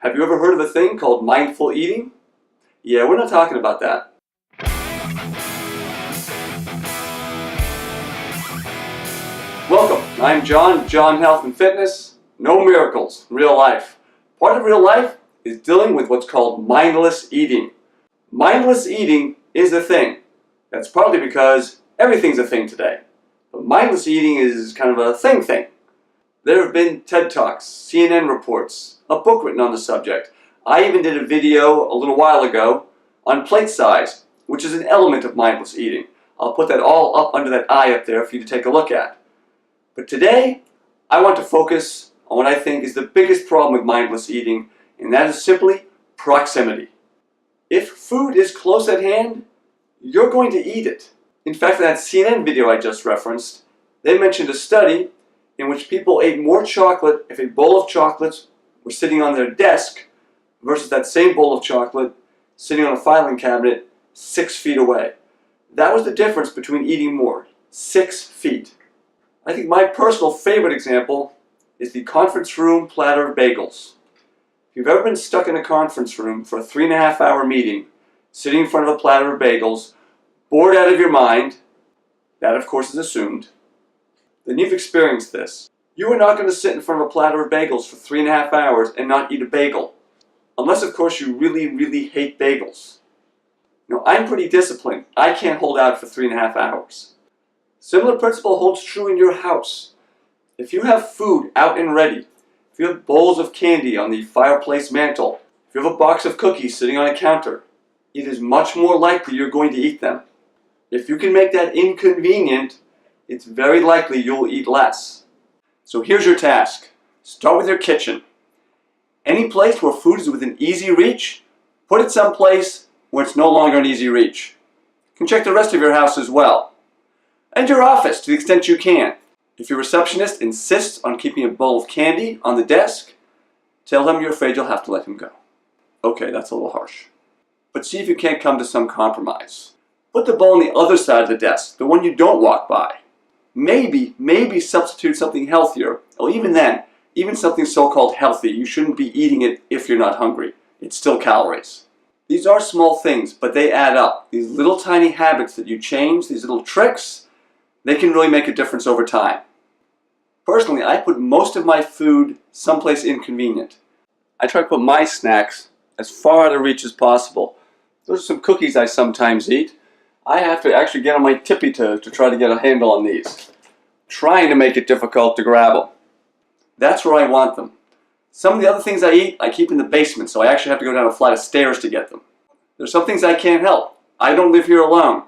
Have you ever heard of a thing called mindful eating? Yeah, we're not talking about that. Welcome, I'm John Health and Fitness. No miracles, real life. Part of real life is dealing with what's called mindless eating. Mindless eating is a thing. That's partly because everything's a thing today. But mindless eating is kind of a thing. There have been TED Talks, CNN reports, a book written on the subject. I even did a video a little while ago on plate size, which is an element of mindless eating. I'll put that all up under that eye up there for you to take a look at. But today, I want to focus on what I think is the biggest problem with mindless eating, and that is simply proximity. If food is close at hand, you're going to eat it. In fact, in that CNN video I just referenced, they mentioned a study in which people ate more chocolate if a bowl of chocolates were sitting on their desk versus that same bowl of chocolate sitting on a filing cabinet 6 feet away. That was the difference between eating more, 6 feet. I think my personal favorite example is the conference room platter of bagels. If you've ever been stuck in a conference room for a 3.5-hour meeting, sitting in front of a platter of bagels, bored out of your mind, that of course is assumed, then you've experienced this. You are not going to sit in front of a platter of bagels for 3.5 hours and not eat a bagel. Unless of course you really hate bagels. You know, I'm pretty disciplined. I can't hold out for 3.5 hours. Similar principle holds true in your house. If you have food out and ready, if you have bowls of candy on the fireplace mantle, if you have a box of cookies sitting on a counter, it is much more likely you're going to eat them. If you can make that inconvenient, it's very likely you'll eat less. So here's your task. Start with your kitchen. Any place where food is within easy reach, put it someplace where it's no longer an easy reach. You can check the rest of your house as well. And your office to the extent you can. If your receptionist insists on keeping a bowl of candy on the desk, tell them you're afraid you'll have to let him go. Okay, that's a little harsh. But see if you can't come to some compromise. Put the bowl on the other side of the desk, the one you don't walk by. Maybe substitute something healthier. Well, even then, even something so-called healthy, you shouldn't be eating it if you're not hungry. It's still calories. These are small things, but they add up. These little tiny habits that you change, these little tricks, they can really make a difference over time. Personally, I put most of my food someplace inconvenient. I try to put my snacks as far out of reach as possible. Those are some cookies I sometimes eat. I have to actually get on my tippy toes to try to get a handle on these. Trying to make it difficult to grab them. That's where I want them. Some of the other things I eat, I keep in the basement, so I actually have to go down a flight of stairs to get them. There's some things I can't help. I don't live here alone.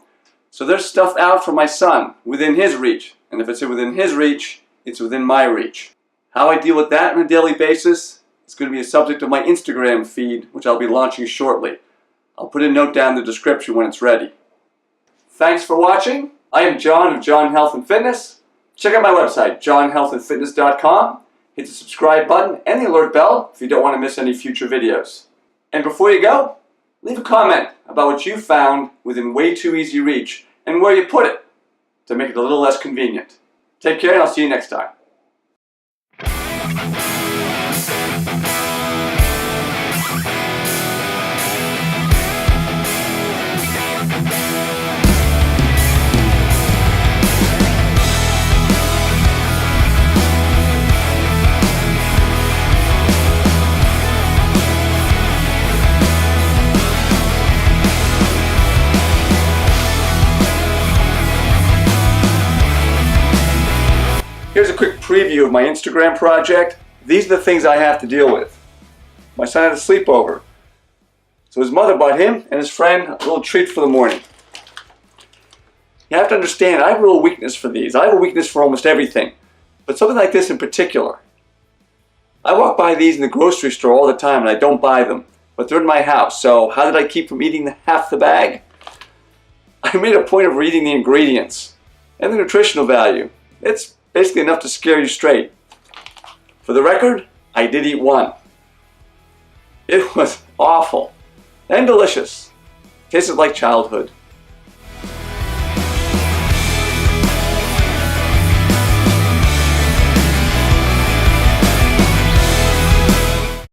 So there's stuff out for my son, within his reach. And if it's within his reach, it's within my reach. How I deal with that on a daily basis is going to be a subject of my Instagram feed, which I'll be launching shortly. I'll put a note down in the description when it's ready. Thanks for watching. I am John of John Health and Fitness. Check out my website, johnhealthandfitness.com. Hit the subscribe button and the alert bell if you don't want to miss any future videos. And before you go, leave a comment about what you found within way too easy reach and where you put it to make it a little less convenient. Take care and I'll see you next time. Here's a quick preview of my Instagram project. These are the things I have to deal with. My son had a sleepover, so his mother bought him and his friend a little treat for the morning. You have to understand, I have a real weakness for these. I have a weakness for almost everything, but something like this in particular. I walk by these in the grocery store all the time and I don't buy them, but they're in my house, so how did I keep from eating half the bag? I made a point of reading the ingredients and the nutritional value. It's basically enough to scare you straight. For the record, I did eat one. It was awful and delicious. Tasted like childhood.